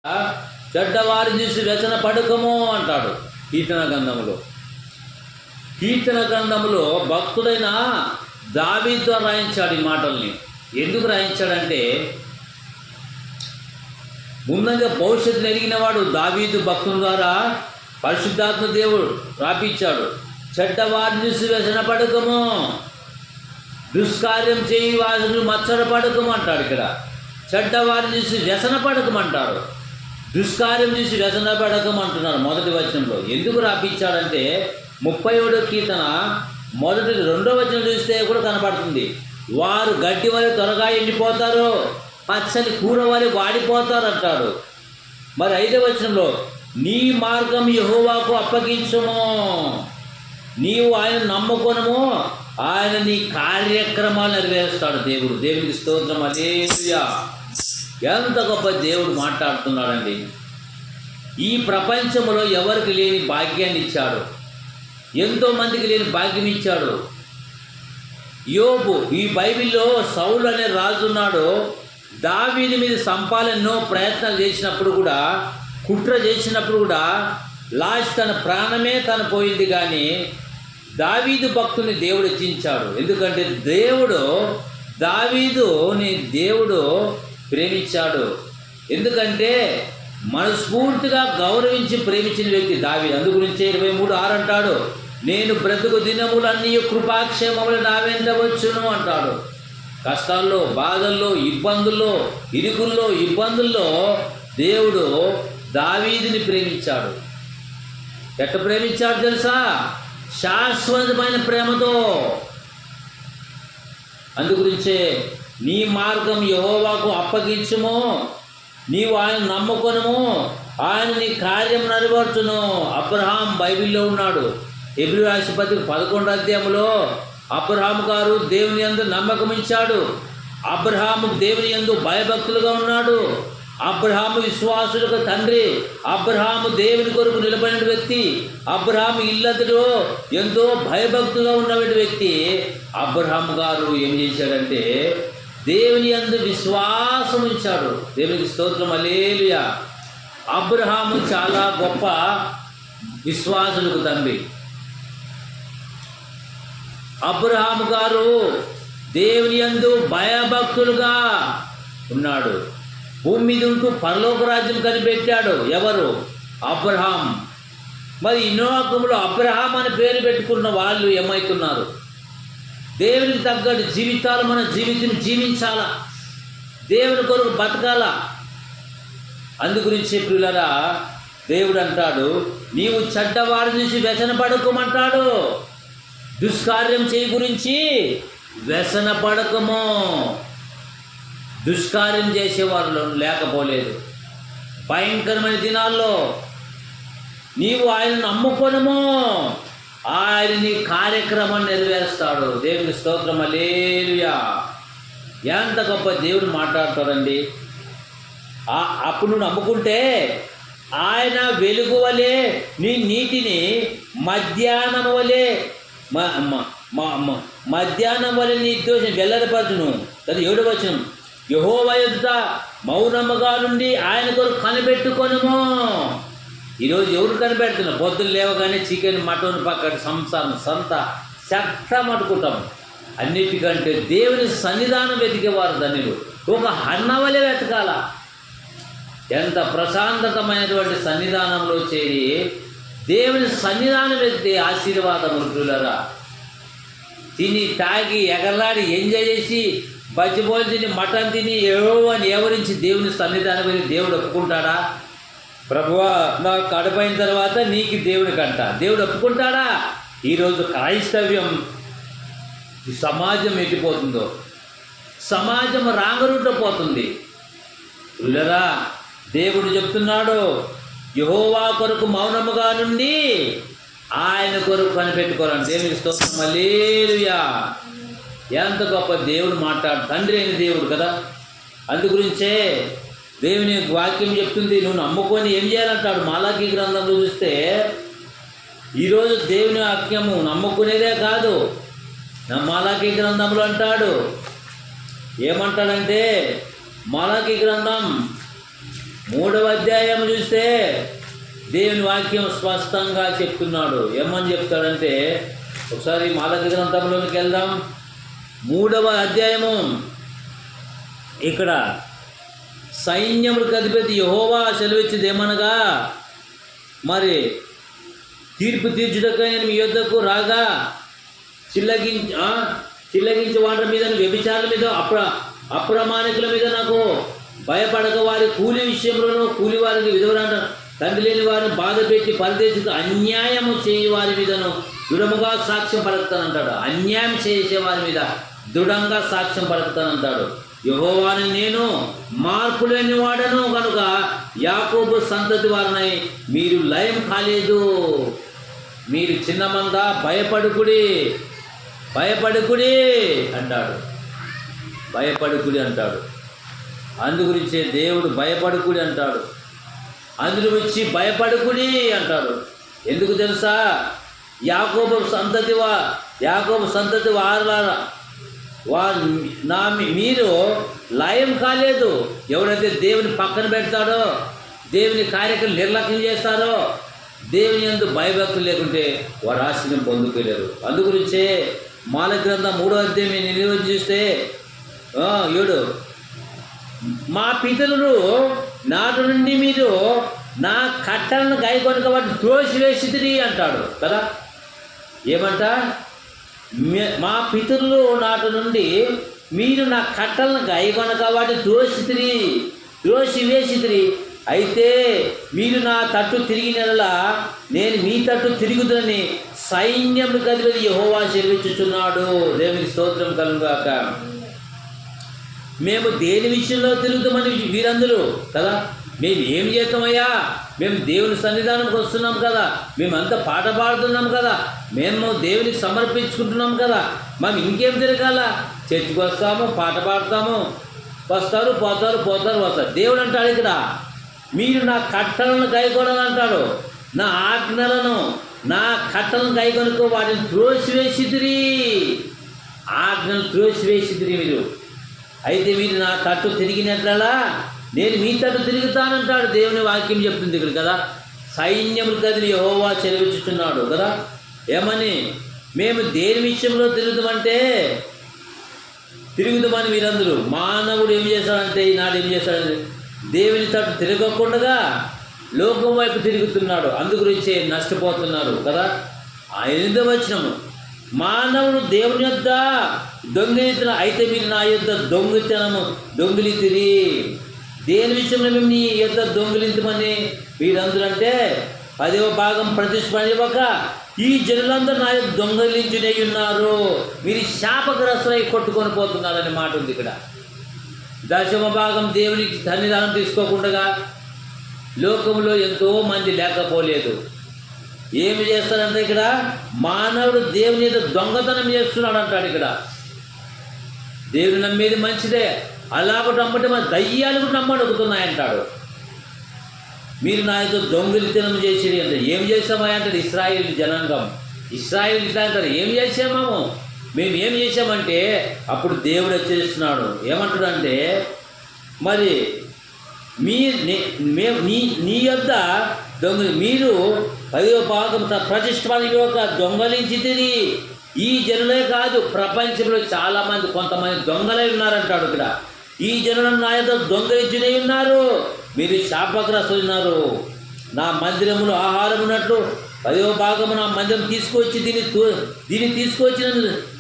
చెడ్డవారి చూసి వ్యసన పడకము అంటాడు కీర్తన గ్రంథంలో. కీర్తన గ్రంథంలో భక్తుడైన దావీదు రాయించాడు ఈ మాటల్ని. ఎందుకు రాయించాడంటే, ముందుగా భవిష్యత్తును ఎరిగిన వాడు దావీదు భక్తుల ద్వారా పరిశుద్ధాత్మ దేవుడు రాపించాడు. చెడ్డవారిని చూసి వ్యసన పడకము, దుష్కార్యం చేయి వారిని మచ్చర పడకము అంటాడు. ఇక్కడ చెడ్డవారిని చూసి వ్యసన పడకమంటారు, దుష్కార్యం చూసి వ్యసన పడకం అంటున్నారు మొదటి వచనంలో. ఎందుకు రాపించాడంటే 37వ కీర్తన మొదటి 2వ వచనం చూస్తే కూడా కనపడుతుంది. వారు గడ్డి వలె త్వరగా ఎండిపోతారు, పచ్చని కూర వలె వాడిపోతారు అంటాడు. మరి 5వ వచనంలో నీ మార్గం యెహోవాకు అప్పగించుము, నీవు ఆయన నమ్ముకొనుము, ఆయన నీ కార్యక్రమాలు నెరవేరుస్తాడు. దేవునికి స్తోత్రం. హల్లెలూయా. ఎంత గొప్ప దేవుడు మాట్లాడుతున్నాడండి. ఈ ప్రపంచంలో ఎవరికి లేని భాగ్యాన్ని ఇచ్చాడు, ఎంతోమందికి లేని భాగ్యం ఇచ్చాడు. యోబు, ఈ బైబిల్లో సౌలు అనే రాజు ఉన్నాడు. దావీదు మీద సంపాలెన్నో ప్రయత్నాలు చేసినప్పుడు కూడా, కుట్ర చేసినప్పుడు కూడా లాస్ట్ తన ప్రాణమే తను పోయింది. కానీ దావీదు భక్తుని దేవుడు హెచ్చించాడు. ఎందుకంటే దేవుడు ప్రేమించాడు. ఎందుకంటే మనస్ఫూర్తిగా గౌరవించి ప్రేమించిన వ్యక్తి దావీదు. అందు గురించి 23:6 అంటాడు, నేను బ్రతుకు దినములన్నీ కృపాక్షేమములు నా వెంట వచ్చును అంటాడు. కష్టాల్లో, బాధల్లో, ఇబ్బందుల్లో దేవుడు దావీదుని ప్రేమించాడు. ఎట్ట ప్రేమించాడు తెలుసా? శాశ్వతమైన ప్రేమతో. అందుగురించే నీ మార్గం యెహోవాకు అప్పగించుము, నీవు ఆయన నమ్ముకొనుము, ఆయన నీ కార్యం నెరవేర్చును. అబ్రహాం బైబిల్లో ఉన్నాడు. హెబ్రీ రాసిన పత్రిక 11వ అధ్యాయంలో అబ్రహాము గారు దేవుని యందు నమ్మకం ఇచ్చాడు. అబ్రహాము దేవుని యందు భయభక్తులుగా ఉన్నాడు. అబ్రహాము విశ్వాసులకు తండ్రి. అబ్రహాము దేవుని కొరకు నిలబడిన వ్యక్తి. అబ్రహాము ఇల్లదులో ఎంతో భయభక్తులుగా ఉన్నటువంటి వ్యక్తి. అబ్రహాము గారు ఏం చేశాడంటే దేవుని యందు విశ్వాసం ఉంచాడు. దేవునికి స్తోత్రం. హల్లెలూయా. అబ్రహాము చాలా గొప్ప విశ్వాసులకు తండ్రి. అబ్రహాము గారు దేవుని యందు భయభక్తులుగా ఉన్నాడు. భూమి మీద ఉంటూ పరలోక రాజ్యం కనిపెట్టాడు. ఎవరు? అబ్రహాం. మరి ఈ లోకంలో అబ్రహాం అని పేరు పెట్టుకున్న వాళ్ళు ఏమవుతున్నారు? దేవునికి తగ్గట్టు జీవితాలు మన జీవితం జీవించాలా, దేవుని కొరకు బతకాలా. అందుగురించి ప్రియులారా, దేవుడు అంటాడు, నీవు చెడ్డవారి నుంచి వ్యసన పడకమంటాడు. దుష్కార్యం చేయి గురించి వ్యసన పడకము. దుష్కార్యం చేసేవాళ్ళు లేకపోలేదు. భయంకరమైన దినాల్లో నీవు ఆయన నమ్ముకొనుము, ఆయన నీ కార్యక్రమాన్ని నెరవేరుస్తాడు. దేవునికి స్తోత్రం. హల్లెలూయా. ఎంత గొప్ప దేవుడు మాట్లాడతాడండి. అప్పుడు నువ్వు నమ్ముకుంటే ఆయన వెలుగు వలె నీ నీతిని మధ్యాహ్నం వలె నీ దోషం వెల్లడిపరచును. అది 7వ వచనం. యెహోవా ఎదుట మౌనముగా నుండి ఆయన కొరకు కనిపెట్టుకొనుము. ఈరోజు ఎవరు కనిపెడుతున్నాం? పొద్దున్న లేవగానే చికెన్, మటన్ పక్కన సంసారం, చెత్త మట్టుకుంటాం. అన్నిటికంటే దేవుని సన్నిధానం వెతికేవారు ధన్యులు. ఒక అన్నవలే వెతకాల. ఎంత ప్రశాంతతమైనటువంటి సన్నిధానంలో చేరి దేవుని సన్నిధానం వెతితే ఆశీర్వాదములు. ప్రియులారా, తిని తాగి ఎగరలాడి ఎంజాయ్ చేసి బజ్జిపోలు తిని మటన్ తిని అని ఎవరించి దేవుని సన్నిధానం వెళ్ళి దేవుడు ఒప్పుకుంటాడా? ప్రభువా నాకు కడపైన తర్వాత నీకు దేవుడికంట. దేవుడు ఒప్పుకుంటాడా? ఈరోజు క్రైస్తవ్యం సమాజం ఎట్టిపోతుందో, సమాజం రాంగరూట పోతుంది. పిల్లరా, దేవుడు చెప్తున్నాడు, యెహోవా కొరకు మౌనముగా నుండి ఆయన కొరకు కనిపెట్టుకోవాలని. దేవునికి స్తోత్రం. హల్లెలూయా. ఎంత గొప్ప దేవుడు తండ్రి అయిన దేవుడు కదా. అందుగురించే దేవుని వాక్యం చెప్తుంది, నువ్వు నమ్ముకొని ఏం చేయాలంటాడు. మలాకీ గ్రంథంలో చూస్తే ఈరోజు దేవుని వాక్యము నమ్ముకునేదే కాదు. మలాకీ గ్రంథంలో అంటాడు, ఏమంటాడంటే మలాకీ గ్రంథం 3వ అధ్యాయం చూస్తే దేవుని వాక్యం స్పష్టంగా చెప్తున్నాడు. ఏమని చెప్తాడంటే, ఒకసారి మాలతి గ్రంథంలోనికి వెళ్దాం. 3వ అధ్యాయము. ఇక్కడ సైన్యములకు అధిపతి యెహోవా సెలవిచ్చింది ఏమనగా, మరి తీర్పు తీర్చుటకై నేను మీ యొద్దకు రాగా చిల్లగించి వాటి మీద, వ్యభిచారుల మీద, అప్రమాణికుల మీద నాకు భయపడక వారి కూలి విషయంలోనూ, కూలి వారికి విధవరాట తండ్రి లేని వారిని బాధ పెట్టి పరదేశితో అన్యాయము చేయి వారి మీదను దృఢముగా సాక్ష్యం పలుకుతానంటాడు. అన్యాయం చేసే వారి మీద దృఢంగా సాక్ష్యం పలుకుతానంటాడు. యెహోవాని నేను మార్పు లేని వాడను కనుక యాకోబు సంతతి వారినై మీరు లయం కాలేదు. మీరు చిన్నమంద భయపడుకుడి అంటాడు. భయపడుకుడి అంటాడు. అందుగురించే దేవుడు భయపడుకుడి అంటాడు. అందులో వచ్చి భయపడుకుడి అంటాడు. ఎందుకు తెలుసా? యాకోబు సంతతి మీరు లయం కాలేదు. ఎవరైతే దేవుని పక్కన పెడతాడో, దేవుని కార్యక్రమం నిర్లక్ష్యం చేస్తారో, దేవుని యందు భయభక్తులు లేకుంటే వారు ఆశీర్వాదం పొందుకోలేరు. అందుగురించే మాల గ్రంథం 3వ అధ్యాయం నిర్వహిస్తే 7, మా పితరులు నాటి నుండి మీరు నా కట్టలను గైకొనక వాటిని త్రోసివేసితిరి అంటాడు కదా. ఏమంట? మా పితరులు నాటి నుండి మీరు నా కట్టలను గైకొనక వాటిని త్రోసివేసితిరి. అయితే మీరు నా తట్టు తిరిగినలా నేను మీ తట్టు తిరుగుదని సైన్యములకు అధిపతి యెహోవా సెలవిచ్చుచున్నాడు. దేవునికి స్తోత్రం కలుగుగాక. మేము దేని విషయంలో తిరుగుతామని వీరందరూ కదా. మేము ఏం చేస్తామయ్యా? మేము దేవుని సన్నిధానంకి వస్తున్నాం కదా, మేమంతా పాట పాడుతున్నాం కదా, మేము దేవునికి సమర్పించుకుంటున్నాం కదా, మేము ఇంకేం తిరగాల? చర్చికి వస్తాము, పాట పాడతాము, వస్తారు పోతారు. దేవుడు అంటాడు ఇక్కడ, మీరు నా కట్టలను గైకొనాలంటాడు. నా ఆజ్ఞలను, నా కట్టలను గైకొనుకో వాటిని త్రోసివేసిదిరి. ఆజ్ఞలు త్రోసివేసిదిరి మీరు. అయితే మీరు నా తట్టు తిరిగినట్లా నేను మీ తట్టు తిరుగుతానంటాడు. దేవుని వాక్యం చెప్తుంది ఇక్కడ కదా. సైన్యములకు అధిపతి యెహోవా సెలవిచ్చుచున్నాడు కదా. ఏమని? మేము దేని విషయంలో తిరుగుతామని మీరందరూ. మానవుడు ఏం చేశాడంటే, ఈనాడు ఏం చేశాడంటే దేవుని తట్టు తిరగకుండా లోకం వైపు తిరుగుతున్నాడు. అందుగురించే నష్టపోతున్నారు కదా. 8వ వచనము, మానవుడు దేవుని యొద్ద దొంగిలించిన, అయితే మీరు నా యొద్ద దొంగిలితిరి. దేని విషయంలో మేము నీ యొద్ద దొంగిలించమని వీరందరూ అంటే 10వ భాగం ప్రతిష్ఠ ఇవ్వక ఈ జనులందరూ నా యొద్ద దొంగిలించునే ఉన్నారు. మీరు శాపగ్రస్తులై కొట్టుకొని పోతున్నారనే మాట ఉంది ఇక్కడ. 10వ భాగం దేవునికి సన్నిధానం తీసుకోకుండా లోకంలో ఎంతో మంది లేకపోలేదు. ఏమి చేస్తారంటే ఇక్కడ మానవుడు దేవుని మీద దొంగతనం చేస్తున్నాడు అంటాడు ఇక్కడ. దేవుని నమ్మేది మంచిదే, అలాగ నమ్మటం దయ్యాలు కూడా నమ్మడుగుతున్నాయంటాడు. మీరు నా యొక్క దొంగలితనం చేసిరి అంటే ఏం చేసామా అంటాడు ఇశ్రాయేలు జనాంగం. ఇశ్రాయేలు ఇట్లా అంటారు, ఏం చేసాము మేము ఏం చేసామంటే అప్పుడు దేవుడు హెచ్చరిస్తున్నాడు. ఏమంటాడంటే, మరి నీ యొద్ద మీరు 10వ భాగం ప్రతిష్ఠానికి ఒక దొంగలించితిరి. ఈ జనులే కాదు, ప్రపంచంలో చాలామంది కొంతమంది దొంగలై ఉన్నారంటాడు ఇక్కడ. ఈ జనులను నా యొద్ద దొంగలించునే ఉన్నారు. మీరు శాపగ్రస్తులు ఉన్నారు. నా మందిరములో ఆహారం ఉన్నట్లు 10వ భాగము నా మందిరం తీసుకొచ్చి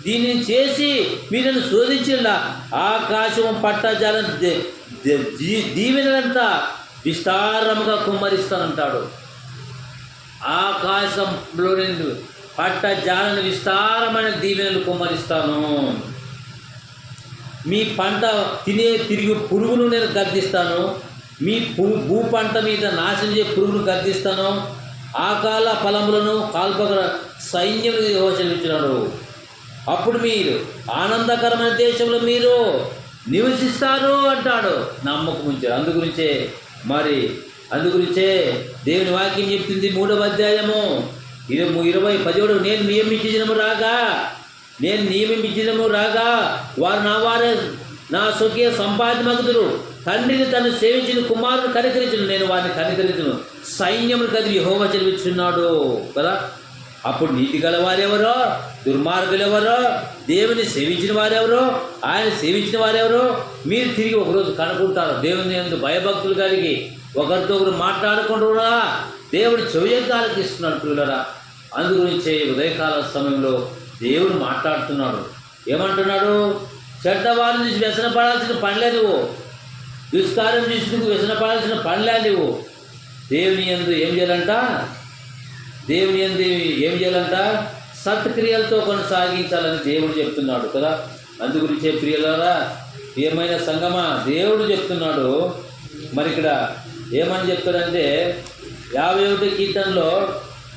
దీనిని చేసి మీరు నన్ను శోధించిలా. ఆకాశం పట్టజాలం దీవెనంతా విస్తారముగా కుమ్మరిస్తానంటాడు. ఆకాశంలో నేను పట్టజాలను విస్తారమైన దీవెనలు కుమ్మరిస్తాను. మీ పంట తిరిగి పురుగును నేను గద్దిస్తాను. మీ భూ పంట మీద నాశనం చేసే పురుగును గద్దిస్తాను. ఆకాల ఫలములను కాల్పక సైన్యం యోచనించినాడు. అప్పుడు మీరు ఆనందకరమైన దేశంలో మీరు నివసిస్తారు అంటాడు. నమ్మకం ఉంచారు. అందుగురించే దేవుని వాక్యం చెప్తుంది 3వ అధ్యాయము 17 నేను నియమించిన రాగా వారు నా వారే నా స్వకీయ సంపాద్యమగుదురు. తండ్రిని తను సేవించిన కుమారుని కనికరించును, నేను వారిని కనికరించును. సైన్యములు కదిలి యెహోవా చెల్లించున్నాడు కదా. అప్పుడు నీతి గల వారెవరో, దుర్మార్గులు ఎవరో, దేవుని సేవించిన వారెవరో, ఆయన సేవించిన వారెవరో మీరు తిరిగి ఒకరోజు కనుక్కుంటారు. దేవుని యందు భయభక్తులు కలిగి ఒకరితో ఒకరు మాట్లాడుకుంటున్నా దేవుడు చెవియంత ఆలకిస్తున్నాడు పిల్లరా. అందుగురించే ఉదయకాల సమయంలో దేవుడు మాట్లాడుతున్నాడు. ఏమంటున్నాడు? చెడ్డవారిని చూసి వ్యసన పడాల్సిన పనిలే నువ్వు, దుష్కార్యం చూసి వ్యసన పడాల్సిన పనిలే నువ్వు. దేవుని యందు ఏం చేయాలంట? దేవుని యందు ఏం చేయాలంట? సత్క్రియలతో కొనసాగించాలని దేవుడు చెప్తున్నాడు కదా. అందుగురించే ప్రియులారా, ఏమైనా సంగమా దేవుడు చెప్తున్నాడు. మరి ఇక్కడ ఏమని చెప్తాడంటే 51 కీర్తనలో,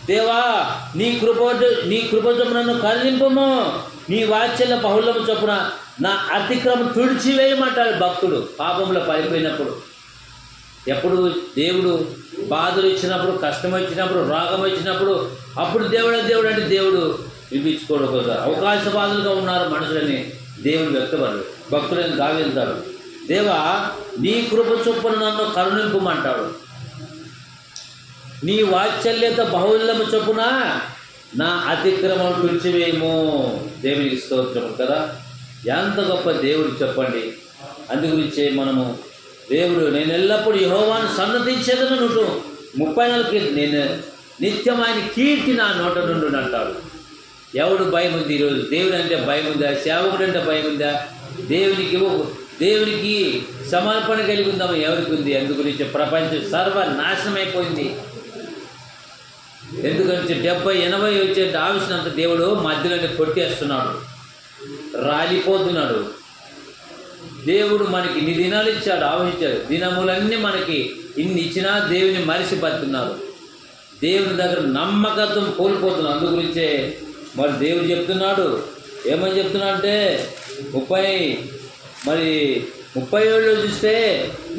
దేవా నీ కృప చొప్పున నన్ను కరుణింపుము, నీ వాత్సల్య బహుళము చొప్పున నా అతిక్రమం తుడిచివేయమంటాడు భక్తుడు పాపంలో పడిపోయినప్పుడు. ఎప్పుడు దేవుడు బాధలు ఇచ్చినప్పుడు, కష్టం వచ్చినప్పుడు, రోగం వచ్చినప్పుడు అప్పుడు దేవుడు అంటే దేవుడు వినిపించుకోవడం కదా. అవకాశవాదులుగా ఉన్నారు మనుషులని దేవుడు వ్యక్తపడు. భక్తులని గావింతాడు. దేవా నీ కృప చొప్పున నన్ను కరుణింపుమంటాడు, నీ వాత్సల్యత బహుళము చొప్పున నా అతిక్రమం తుడిచివేయము. దేవునికి స్తోత్రము కదా. ఎంత గొప్ప దేవుడు చెప్పండి. అందుగురించే మనము దేవుడు నేను ఎల్లప్పుడూ యెహోవాను సన్నతించేదను 134 నేను నిత్యం ఆయన కీర్తి నా నోట నుండి అంటాడు. ఎవడు భయం ఉంది ఈరోజు? దేవుడు అంటే భయం ఉందా? సేవకుడు అంటే భయం ఉందా? దేవునికి సమర్పణ కలిగి ఉందామా? ఎవరికి ఉంది? అందుగురించి ప్రపంచం సర్వనాశనమైపోయింది. ఎందుకంటే 70-80 వచ్చే ఆవిసినంత దేవుడు మధ్యలోనే కొట్టేస్తున్నాడు, రాలిపోతున్నాడు. దేవుడు మనకి ఇన్ని దినాలు ఇచ్చాడు, ఆవహించాడు. దినములన్నీ మనకి ఇన్ని ఇచ్చినా దేవుని మరిచిపోతున్నారు. దేవుని దగ్గర నమ్మకత్వం కోల్పోతున్నారు. అందుగురించే మరి దేవుడు చెప్తున్నాడు. ఏమని చెప్తున్నా అంటే 37 చూస్తే,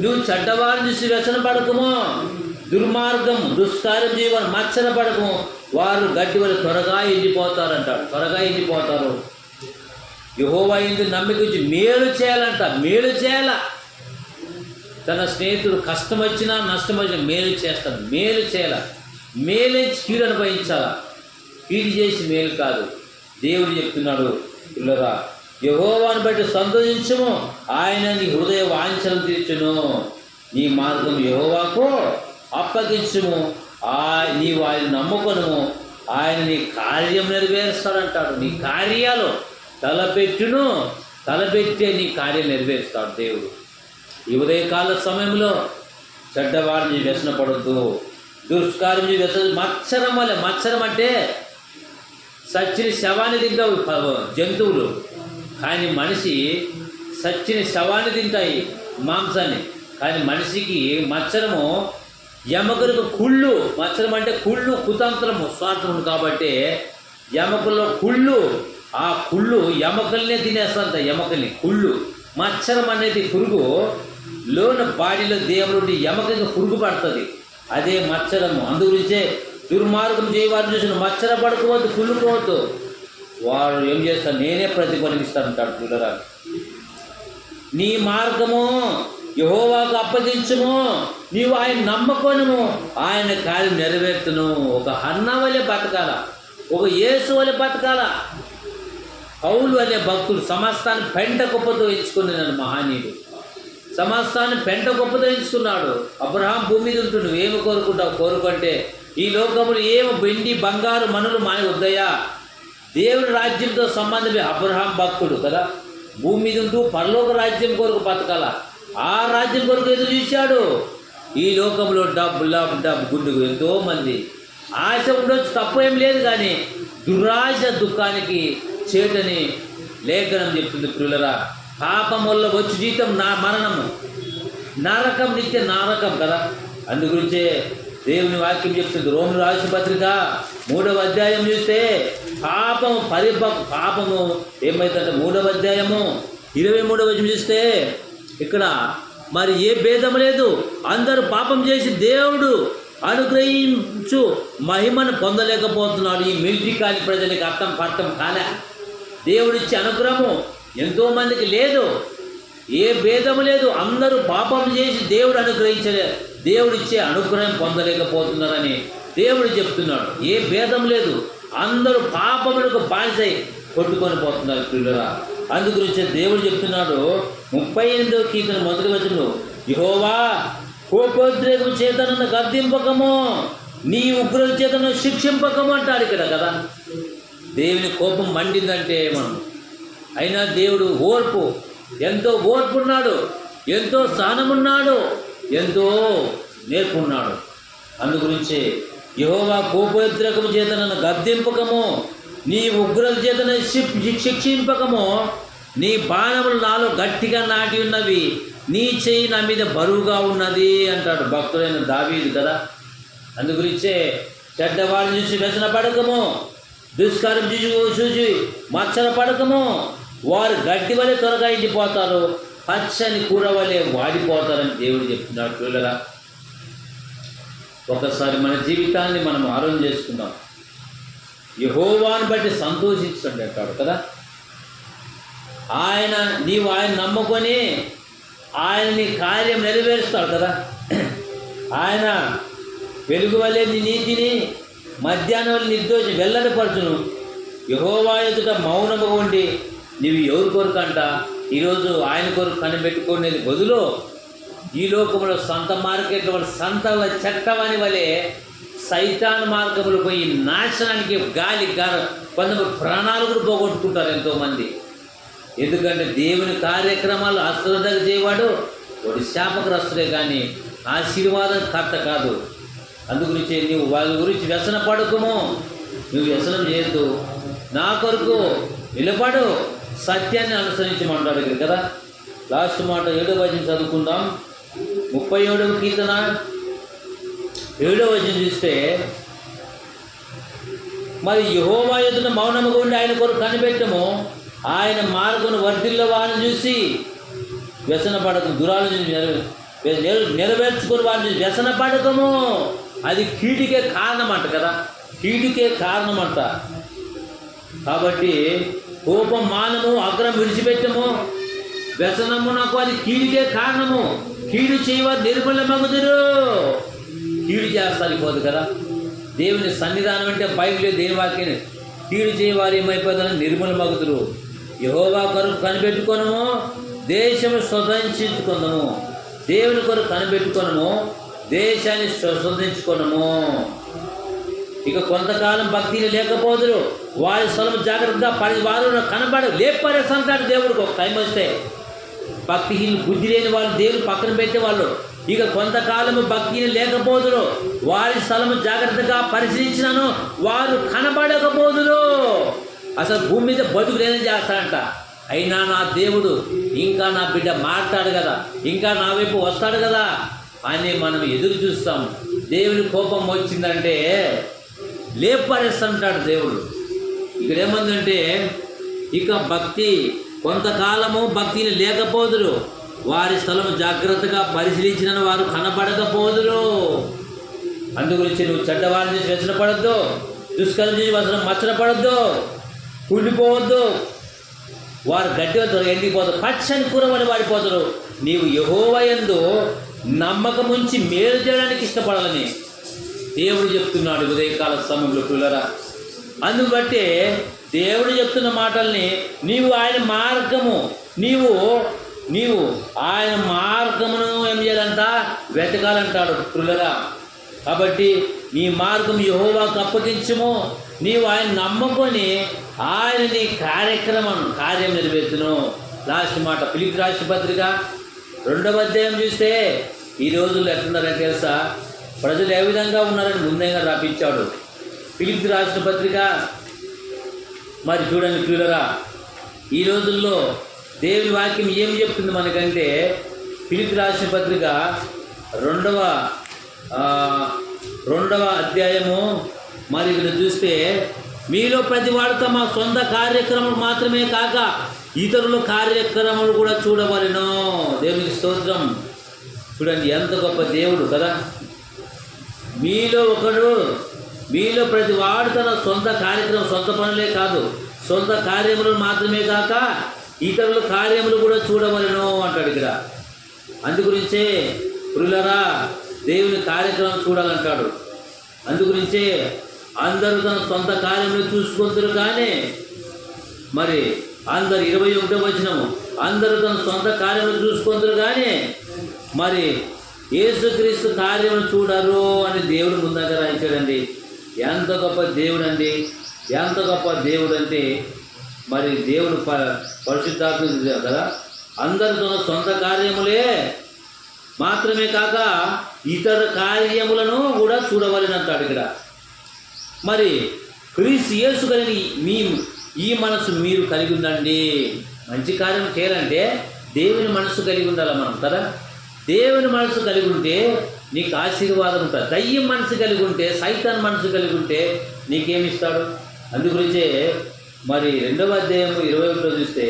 నువ్వు చెడ్డవారిని చూసి వ్యసన పడకము, దుర్మార్గం దుష్కార్యం చేయవారు మచ్చన పడకము, వారు గట్టి వాళ్ళు త్వరగా ఎండిపోతారంటాడు. త్వరగా ఎండిపోతారు. యెహోవా యందు నమ్మిక ఉంచి మేలు చేయాలంట. మేలు చేయాల. తన స్నేహితుడు కష్టం వచ్చినా నష్టం వచ్చినా మేలు చేస్తాడు. మేలు చేయాల. మేలే కీడు అనుభవించాలా. కీడు చేసి మేలు కాదు. దేవుడు చెప్తున్నాడు, పిల్లరా యెహోవాను బట్టి సంతోషించుము, ఆయన నీ హృదయ వాంఛలు తీర్చును. నీ మార్గం యెహోవాకు అప్పగించుము, నీవు ఆయన నమ్ముకొనుము, ఆయన నీ కార్యం నెరవేరుస్తాడంటాడు. నీ కార్యాలు తలపెట్టే నీ కార్యం నెరవేరుస్తాడు దేవుడు. ఈ ఉదయకాల సమయంలో చెడ్డవాడిని వ్యసన పడద్దు, దుష్కార్యం మత్సరం వల్ల. మత్సరం అంటే సచ్చిన శవాన్ని తింటావు జంతువులు, కానీ మనిషి సచ్చిన శవాన్ని తింటాయి మాంసాన్ని. కానీ మనిషికి మత్సరము ఎముకలకు కుళ్ళు. మత్సరం అంటే కుళ్ళు, కుతంత్రము, స్వార్థము. కాబట్టి ఎముకల్లో కుళ్ళు, ఆ కుళ్ళు ఎముకల్నే తినేస్తాంత. ఎముకల్ని కుళ్ళు. మత్సరం అనేది పురుగు లోన బాడీలో దేవుడి ఎముకకి పురుగు పడుతుంది. అదే మత్సరము. అందుగురించే దుర్మార్గం చేయవారిని చూసిన మత్సర పడుకోవద్దు, కుళ్ళుకోవద్దు. వాడు ఏం చేస్తాడు? నేనే ప్రతిఫలిస్తానంటాడు. పిల్లరా నీ మార్గము యెహోవాకు అప్పగించుము, నీవు ఆయన నమ్మకొనుము, ఆయన కార్యం నెరవేర్తును. ఒక హన్నా వలె బతకాల, ఒక యేసు వలె బతకాల. పౌలు అనే భక్తుడు సమస్తాన్ని పెంట గొప్పతో ఎంచుకున్నాడు. మహానీయుడు సమస్తాన్ని పెంట గొప్పతో ఎంచుకున్నాడు. అబ్రహాం భూమి మీద ఉంటుండు. ఏమి కోరుకుంటావు? కోరుకుంటే ఈ లోకములు ఏమి వెండి బంగారు మనులు మాని వద్దయా? దేవుని రాజ్యంతో సంబంధమే. అబ్రహాం భక్తుడు కదా. భూమి మీద ఉంటూ పరలోక రాజ్యం కొరకు బతకాల. ఆ రాజ్యం కొరకు ఎదురు చూశాడు. ఈ లోకంలో డబ్బు గుండు ఎంతోమంది ఆశ ఉండొచ్చు, తప్పు ఏం లేదు. కానీ దురాశ దుఃఖానికి చేటని లేఖనం చెప్తుంది. ప్రియులరా పాపం వల్ల వచ్చి జీతం మరణము, నరకం, నిత్య నరకం కదా. అందుగురించే దేవుని వాక్యం చెప్తుంది. రోమియోలు రాసిన పత్రిక 3వ అధ్యాయం చూస్తే పాపము ఏమైతుందంటే 3వ అధ్యాయము 23వ వచనం చూస్తే ఇక్కడ మరి ఏ భేదం లేదు, అందరూ పాపం చేసి దేవుడు అనుగ్రహించు మహిమను పొందలేకపోతున్నాడు. ఈ మిలిటరీ కాని ప్రజలకి అర్థం కాలే. దేవుడిచ్చే అనుగ్రహము ఎంతోమందికి లేదు. ఏ భేదము లేదు. అందరూ పాపం చేసి దేవుడిచ్చే అనుగ్రహం పొందలేకపోతున్నారని దేవుడు చెప్తున్నాడు. ఏ భేదం లేదు. అందరూ పాపములకు బానిసై కొట్టుకొని పోతున్నారు ప్రియులారా. అందు గురించి దేవుడు చెప్తున్నాడు 38వ కీర్తన మొదటి వచనంలో, యెహోవా కోపోద్రేకము చేత నన్ను గద్దింపకము, నీ ఉగ్రత చేత నన్ను శిక్షింపకము అంటాడు ఇక్కడ కదా. దేవుని కోపం మండిందంటే అయినా దేవుడు ఎంతో ఓర్పున్నాడు, ఎంతో సహనమున్నాడు, ఎంతో నేర్పున్నాడు. అందు గురించి యెహోవా కోపోద్రేకము చేత నన్ను గద్దింపకము, నీ ఉగ్రత చేత శిక్షింపకము, నీ బాణములు నాలో గట్టిగా నాటి ఉన్నవి, నీ చెయ్యి నా మీద బరువుగా ఉన్నది అంటాడు భక్తుడైన దావీదు కదా. అందు గురించే చెడ్డవాడిని చూసి వ్యసన పడకము, దుష్కారం చూసి మచ్చల పడకము. వారు గడ్డి వలె త్వరగా ఇంటిపోతారు, పచ్చని కూర వలె వాడిపోతారని దేవుడు చెప్తున్నాడు పిల్లరా. ఒకసారి మన జీవితాన్ని మనం ఆలోచన చేసుకుందాం. యెహోవాను బట్టి సంతోషించండి అంటాడు కదా. నీవు ఆయన నమ్ముకొని ఆయన నీ కార్యం నెరవేరుస్తాడు కదా. ఆయన వెలుగు వలె నీ నీతిని, మధ్యాహ్నం వల్ల నిర్దోషం వెల్లడిపరచును. యెహోవా ఎదుట మౌనముగా ఉండి నీవు ఎవరి కొరకంట ఈరోజు ఆయన కొరకు కనిపెట్టుకునేది బదులు ఈ లోకంలో సొంత మార్కెట్లో సంతల చట్టమని వలె సైతాన్ మార్గములు పోయి నాశనానికి కొంతమంది ప్రాణాలు కూడా పోగొట్టుకుంటారు ఎంతోమంది. ఎందుకంటే దేవుని కార్యక్రమాలు అశ్రద్ధగా చేయవాడు వాడు శాపగ్రస్తుడే కానీ ఆశీర్వాదం కర్త కాదు. అందుగురించి నువ్వు వాళ్ళ గురించి వ్యసన పడకము, నువ్వు వ్యసనం చేయొద్దు, నా కొరకు నిలబడు, సత్యాన్ని అనుసరించమంటాడు కదా. లాస్ట్ మాట 7వ వచనం చదువుకుందాం. 37వ కీర్తన 7వ వచనం చూస్తే, మరి యెహోవా ఎదుట మౌనముగా ఉండి ఆయన కొరకు కనిపెట్టము, ఆయన మార్గమును వర్ధిల్ల వారిని చూసి వ్యసన పడకము, దురాలోచన నెరవేర్చుకుని వారిని చూసి వ్యసన పడకము. అది కీడుకే కారణం అంట కదా, కీడుకే కారణం అంట. కాబట్టి కోపం మానము, అగ్రం విడిచిపెట్టము, వ్యసనము నాకు అది కీడుకే కారణము. కీడు చేయవారు నిర్మూలమగుదురు. కీడు చేస్తారు పోదు కదా. దేవుని సన్నిధానం అంటే బైబిల్ దేని వాక్యం. కీడు చేయవారు ఏమైపోతారని నిర్మూలమగుదురు. యెహోవా కొరకు కనిపెట్టుకొనము, దేశము స్వతంత్రించుకొనము. దేవుని కొరకు కనిపెట్టుకొనము, దేశాన్ని స్వతంత్రించుకొనము. ఇక కొంతకాలం భక్తిని లేకపోదురు, వారి స్థలం జాగ్రత్తగా వారు లేపారేసి అంటాడు దేవుడికి. ఒక టైం వస్తే భక్తిహీనులు, బుద్ధి లేని వాళ్ళు దేవుడు పక్కన పెట్టేవాళ్ళు. ఇక కొంతకాలము భక్తిని లేకపోదురు, వారి స్థలము జాగ్రత్తగా పరిశీలించినాను, వారు కనబడకపోదురు. అసలు భూమి మీద బతుకులేని చేస్తాడంట. అయినా నా దేవుడు ఇంకా నా బిడ్డ మారుతాడు కదా, ఇంకా నా వైపు వస్తాడు కదా అని మనం ఎదురు చూస్తాం. దేవుని కోపం వచ్చిందంటే లేపరేస్తుంటాడు దేవుడు. ఇక్కడ ఏమందంటే ఇక కొంతకాలము భక్తిని లేకపోదురు, వారి స్థలము జాగ్రత్తగా పరిశీలించిన వారు కనబడకపోదురు. అందుగురించి నువ్వు చెడ్డవారిని చూసి వ్యసన పడద్దు, దుష్కరం చూసి మచ్చన పడద్దు, కుళ్ళిపోవద్దు. వారు గట్టిగా ఎండిపోతారు, పచ్చని కూరమని వాడిపోతారు. నీవు యెహోవా యందు నమ్మకం ఉంచి మేలు చేయడానికి ఇష్టపడాలని దేవుడు చెప్తున్నాడు ఉదయకాల సమయంలో పిల్లరా. అందుబట్టి దేవుడు చెప్తున్న మాటల్ని నీవు ఆయన మార్గము ఆయన మార్గమును ఏం చేయాలంట, వెతకాలంటాడు పిల్లరా. కాబట్టి నీ మార్గం యెహోవాకు అప్పగించుము, నీవు ఆయన నమ్ముకొని ఆయన నీ కార్యం నెరవేర్చును. లాస్ట్ మాట ఫిలిప్పీ రాసిన పత్రిక 2వ అధ్యాయం చూస్తే ఈ రోజుల్లో ఎట్లున్నారని తెలుసా, ప్రజలు ఏ విధంగా ఉన్నారని ముందేగా రాపించాడు. ఫిలిప్పీ రాసిన పత్రిక మరి చూడండి ప్రియులరా, ఈ రోజుల్లో దేవుని వాక్యం ఏం చెప్తుంది మనకంటే, ఫిలిప్పీ రాసిన పత్రిక 2వ అధ్యాయము మరి ఇక్కడ చూస్తే, మీలో ప్రతి వాడు తమ సొంత కార్యక్రమాలు మాత్రమే కాక ఇతరుల కార్యక్రమాలు కూడా చూడవలెను. దేవునికి స్తోత్రం. చూడండి ఎంత గొప్ప దేవుడు కదా. మీలో ప్రతి వాడు తన సొంత కార్యక్రమం, సొంత పనులే కాదు, సొంత కార్యములు మాత్రమే కాక ఇతరుల కార్యములు కూడా చూడవలెను అంటాడు ఇక్కడ. అందుగురించే ప్రియులారా దేవుని కార్యక్రమం చూడాలంటాడు. అందుగురించే అందరూ తన సొంత కార్యములు చూసుకుంటారు. కానీ మరి అందరు 21వ వచనము, అందరూ తన సొంత కార్యములు చూసుకుంటారు కానీ మరి యేసుక్రీస్తు కార్యములు చూడరు అని దేవుడు ముందుగా రాయించాడండి. ఎంత గొప్ప దేవుడు అండి, ఎంత గొప్ప దేవుడు అంటే మరి దేవుడు పరిశుద్ధాత్మ కదా. అందరూ తన సొంత కార్యములే మాత్రమే కాక ఇతర కార్యములను కూడా చూడవలెనంటాడు ఇక్కడ. మరి క్రీస్తు యేసు కలిగిన ఈ మనసు మీరు కలిగి ఉండండి. మంచి కార్యం చేయాలంటే దేవుని మనసు కలిగి ఉండాలి మనం కదా. దేవుని మనసు కలిగి ఉంటే నీకు ఆశీర్వాదం ఉంటుంది. దయ్యం మనసు కలిగి ఉంటే, సైతాన్ మనసు కలిగి ఉంటే నీకేమిస్తాడు? అందుగురించే మరి 2వ అధ్యాయం 21 చూస్తే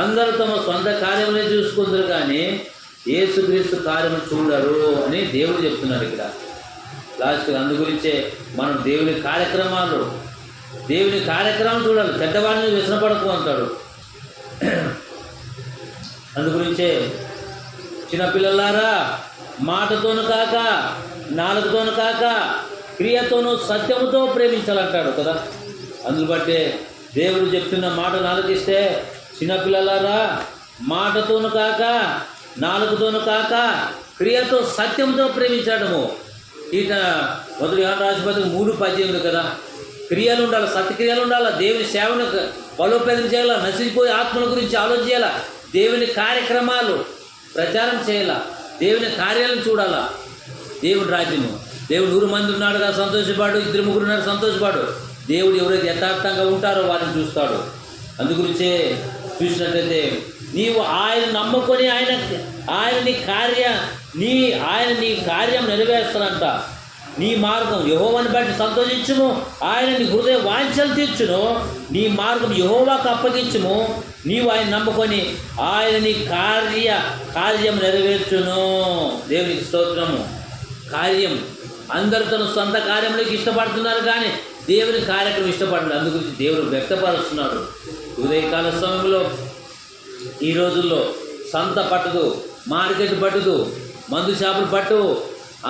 అందరూ తమ సొంత కార్యములే చూసుకుంటారు కానీ యేసుక్రీస్తు కార్యము చూడరు అని దేవుడు చెప్తున్నాడు ఇక్కడ లాస్ట్. అందుగురించే మనం దేవుని కార్యక్రమం చూడాలి. చెడ్డవాడిని వ్యసనపడకు అంటాడు. అందుగురించే చిన్నపిల్లలారా మాటతోను కాక, నాలుగుతోను కాక, క్రియతోనూ సత్యముతో ప్రేమించాలంటాడు కదా. అందును బట్టే దేవుడు చెప్తున్న మాటలు ఆలకిస్తే చిన్నపిల్లలారా మాటతోను కాక, నాలుగుతోను కాక, క్రియతో సత్యంతో ప్రేమించడము. ఇక 1 యోహాను రాసిన పత్రిక 3:18 కదా. క్రియలు ఉండాలి, సత్క్రియలు ఉండాలి. దేవుని సేవను బలోపేతం చేయాలా, నశించిపోయే ఆత్మల గురించి ఆలోచన చేయాలా, దేవుని కార్యక్రమాలు ప్రచారం చేయాలా, దేవుని కార్యాలను చూడాలా. దేవుని రాజ్యము, దేవుడు 100 మంది ఉన్నాడుగా సంతోషపాడు, 2-3 ఉన్నారు సంతోషపాడు. దేవుడు ఎవరైతే యథార్థంగా ఉంటారో వారిని చూస్తాడు. అందుగురించే చూసినట్లయితే నీవు ఆయన నమ్ముకొని ఆయన నీ కార్యం నెరవేర్స్తానంట. నీ మార్గం యెహోవాను బట్టి సంతోషించుము, ఆయన నీ హృదయ వాంఛలు తీర్చును. నీ మార్గం యెహోవాకు అప్పగించుము, నీవు ఆయన నమ్ముకొని ఆయన నీ కార్యం నెరవేర్చును. దేవునికి స్తోత్రము. కార్యం అందరూ తన సొంత కార్యములకు ఇష్టపడుతున్నారు కానీ దేవుని కార్యక్రమం ఇష్టపడలేదు. అందుగురించి దేవుడు వ్యక్తపరుస్తున్నాడు. ఉదయకాల సమయంలో ఈ రోజుల్లో సంత పట్టదు, మార్కెట్ పట్టదు, మందు షాపులు పట్టు,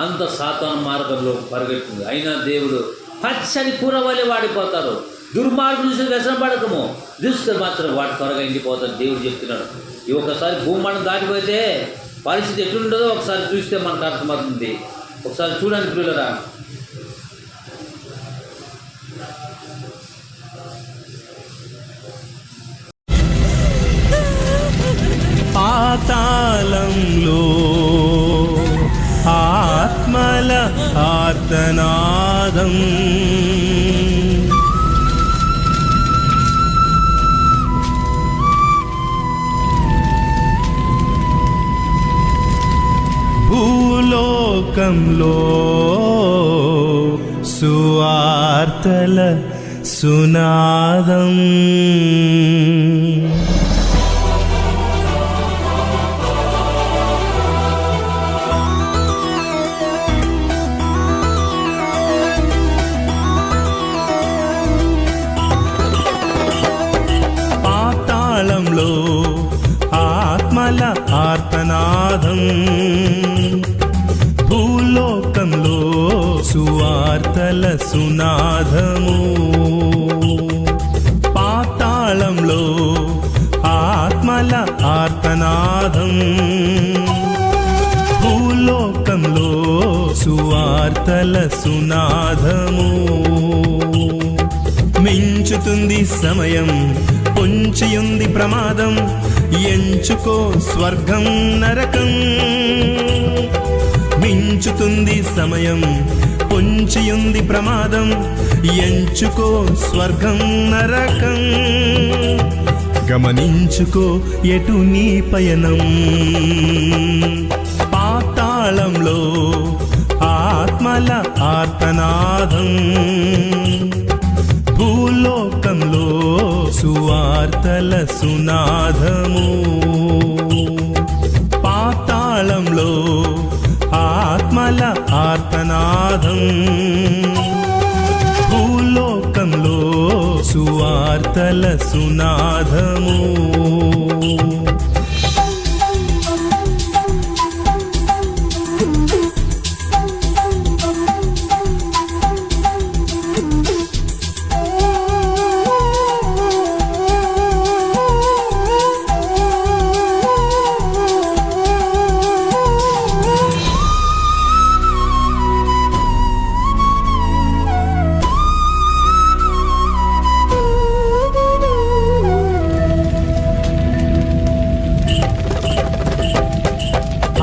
అంత సాతాను మార్గంలో పరిగెడుతుంది. అయినా దేవుడు పచ్చని కూర వలె వాడిపోతారు. దుర్మార్గుల నుంచి వ్యసనం పడకము, దుష్కర మాత్రం వాటి త్వరగా ఇండిపోతారు దేవుడు చెప్తున్నాడు. ఈ ఒకసారి భూమానం దాటిపోతే పరిస్థితి ఎట్లుండదో ఒకసారి చూస్తే మనకు అర్థమవుతుంది. ఒకసారి చూడండి పిల్లరా. పాతాళంలో ఆత్మల ఆర్తనాదం, భూలోకంలో సువార్తల సునాదం. ఆత్మల ఆర్తనాదం, భూలోకంలో సువార్తల సునాదము. పాతాళంలో ఆత్మల ఆర్తనాదం, భూలోకంలో సువార్తల సునాదము. మించుతుంది సమయం, పొంచియుంది ప్రమాదం, ఎంచుకో స్వర్గం నరకం. మించుతుంది సమయం, పొంచియుంది ప్రమాదం, ఎంచుకో స్వర్గం నరకం. గమనించుకో ఎటు నీ పయనం. పాతాళంలో ఆత్మల ఆర్తనాదం, భూలోకంలో సువార్తల సునాదము. పాతాళంలో ఆత్మల ఆర్తనాదం, భూలోకంలో సువార్తల సునాదము.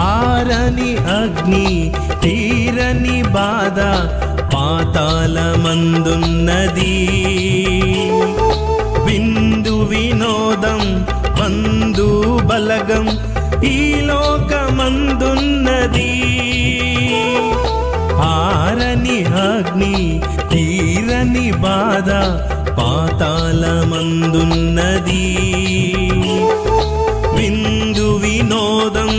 ఆరని అగ్ని తీరని బాధ పాతాళమందున్నది. విందు వినోదం మందు బలగం ఈ లోకమందున్నది. ఆరని అగ్ని తీరని బాధ పాతాళమందున్నది. విందు వినోదం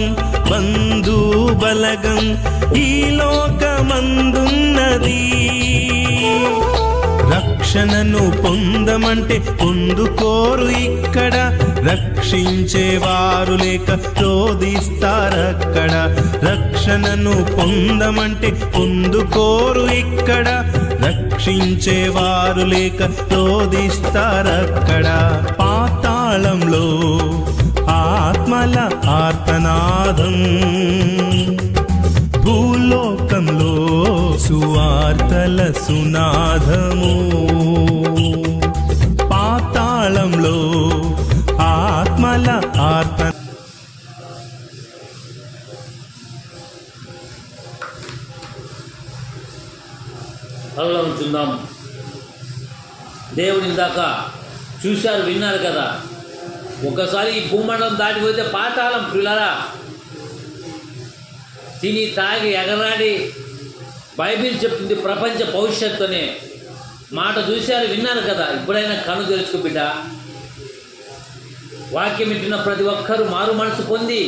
బంధు బలగం ఈ లోకమందున్నది. రక్షణను పొందమంటే పొందుకోరు ఇక్కడ, రక్షించేవారు లేక రోధిస్తారక్కడ. రక్షణను పొందమంటే పొందుకోరు ఇక్కడ, రక్షించేవారు లేక రోధిస్తారక్కడ. పాతాళంలో ఆత్మల ఆర్తనాదం, భూలోకంలో సువార్తల సునాదము. పాతాళంలో ఆత్మల ఆర్త కళ్ళలో ఉంచుందాం. దేవుని దాకా చూశారు, విన్నారు కదా. ఒకసారి ఈ భూమండలం దాటిపోతే పాతాళం పిల్లరా, తిని తాగి ఎగరాడి, బైబిల్ చెప్తుంది ప్రపంచ భవిష్యత్తు అనే మాట చూశారు, విన్నారు కదా. ఇప్పుడైనా కను తెలుసుకో బిడ్డ. వాక్యం వింటున్న ప్రతి ఒక్కరూ మారు మనసు పొంది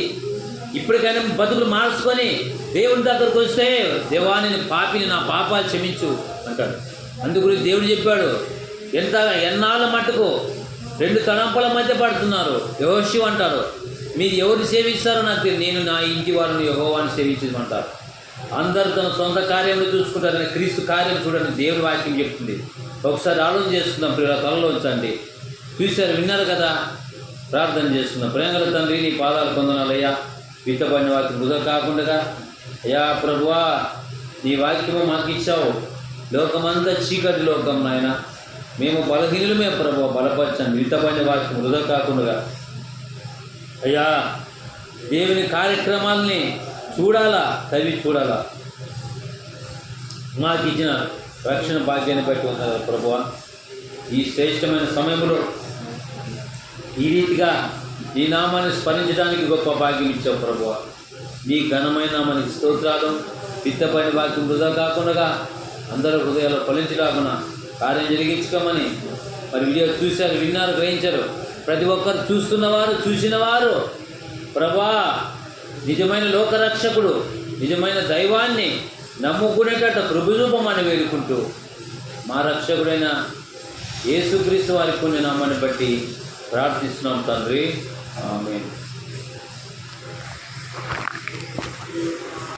ఇప్పటికైనా బతుకులు మార్చుకొని దేవుని దగ్గరకు వస్తే, దేవా నేను పాపిని, నా పాపాలు క్షమించు అంటాడు. అందుగురించి దేవుడు చెప్పాడు, ఎన్నాళ్ళ మట్టుకు రెండు తలంపుల మధ్య పడుతున్నారు. యెహోషువ అంటారు, మీరు ఎవరిని సేవిస్తారో నాకు తెలియదు, నేను నా ఇంటి వారిని యెహోవాని సేవించమంటారు. అందరూ తన సొంత కార్యంలో చూసుకుంటారని క్రీస్తు కార్యం చూడండి దేవుని వాక్యం చెప్తుంది. ఒకసారి ఆలోచన చేసుకుందాం ప్రియుల, తలలో ఉంచండి. చూశారు, విన్నారు కదా. ప్రార్థన చేసుకుందాం. ప్రేమల తండ్రి, నీ పాదాలు పొందనాలయ్యా. విత్తబడిన వాక్యం వృధా కాకుండా అయ్యా ప్రభువా, నీ వాక్యము మాకు ఇచ్చావు. లోకమంతా చీకటి లోకం నాయన, మేము బలహీనులమే ప్రభువా, బలపరచండి. విత్తబడిన వాక్యం వృధా కాకుండా అయ్యా దేవుని కార్యక్రమాలని చూడాలా, చదివి చూడాలా. మాకు ఇచ్చిన రక్షణ భాగ్యాన్ని బట్టి ఉన్నారు ప్రభువా. ఈ శ్రేష్టమైన సమయంలో ఈ రీతిగా ఈ నామాన్ని స్మరించడానికి గొప్ప భాగ్యం ఇచ్చావు ప్రభువా. నీ ఘనమైన నామానికి స్తోత్రాలు. విత్తపైన వాక్యం వృధా కాకుండా అందరూ హృదయాలు ఫలించడాకున్నా కార్యం జరిగించుకోమని మరి వీడియో చూశారు, విన్నారు, గ్రహించారు. ప్రతి ఒక్కరు చూస్తున్నవారు, చూసినవారు ప్రభా నిజమైన లోకరక్షకుడు, నిజమైన దైవాన్ని నమ్ముకునేటట్టు ప్రభురూపమని వేడుకుంటూ మా రక్షకుడైన యేసుక్రీస్తు వారి పుణ్యనామాన్ని బట్టి ప్రార్థిస్తున్నాం తండ్రి. ఆమేన్.